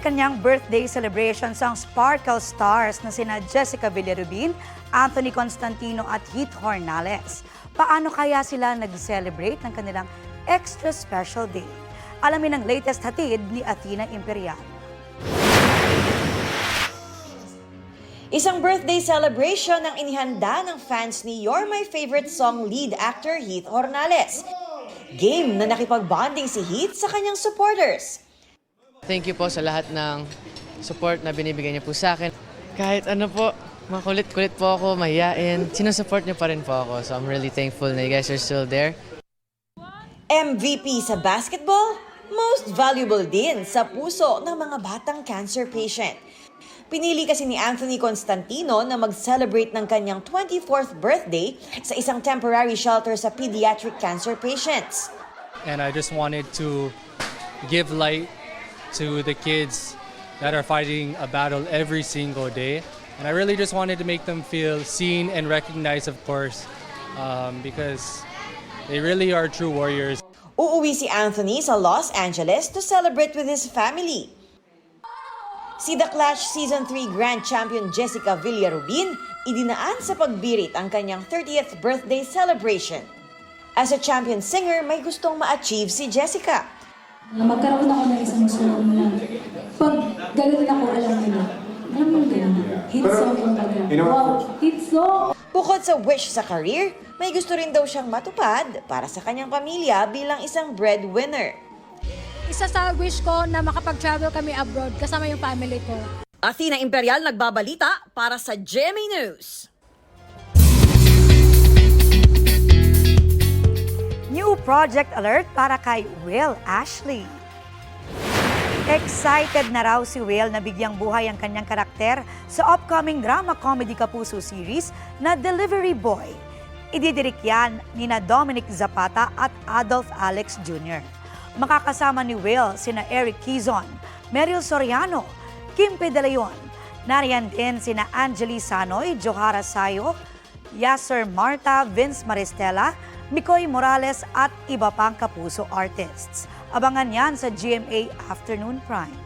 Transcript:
kanya-kanyang birthday celebrations ang Sparkle Stars na sina Jessica Villarubin, Anthony Constantino at Heath Hornales. Paano kaya sila nag-celebrate ng kanilang extra special day? Alamin ang latest hatid ni Athena Imperial. Isang birthday celebration ang inihanda ng fans ni You're My Favorite Song lead actor Heath Hornales. Game na nakipag-bonding si Heath sa kanyang supporters. Thank you po sa lahat ng support na binibigay niyo po sa akin. Kahit ano po, makulit-kulit po ako, mahiyain, sinusupport niyo pa rin po ako. So I'm really thankful na you guys are still there. MVP sa basketball, most valuable din sa puso ng mga batang cancer patient. Pinili kasi ni Anthony Constantino na mag-celebrate ng kanyang 24th birthday sa isang temporary shelter sa pediatric cancer patients. And I just wanted to give light to the kids that are fighting a battle every single day. And I really just wanted to make them feel seen and recognized, of course, because they really are true warriors. Uuwi si Anthony sa Los Angeles to celebrate with his family. Si The Clash Season 3 Grand Champion Jessica Villarubin, idinaan sa pagbirit ang kanyang 30th birthday celebration. As a champion singer, may gustong ma-achieve si Jessica. Magkaroon ako ng isang song na pag gano'n ako, alam mo yung gano'n. Hit song yung baga. Wow, hit song! Bukod sa wish sa career, may gusto rin daw siyang matupad para sa kanyang pamilya bilang isang breadwinner. Isa sa wish ko na makapag-travel kami abroad kasama yung family ko. Athena Imperial nagbabalita para sa GMA News. New project alert para kay Will Ashley. Excited na raw si Will na bigyang buhay ang kanyang karakter sa upcoming drama comedy kapuso series na Delivery Boy. Ididirik yan ni Dominic Zapata at Adolf Alex Jr. Makakasama ni Will sina Eric Quizon, Meryl Soriano, Kim P. De Leon. Nariyan din sina Angeli Sanoy, Johara Sayo, Yasser Marta, Vince Maristella, Mikoy Morales at iba pang kapuso artists. Abangan yan sa GMA Afternoon Prime.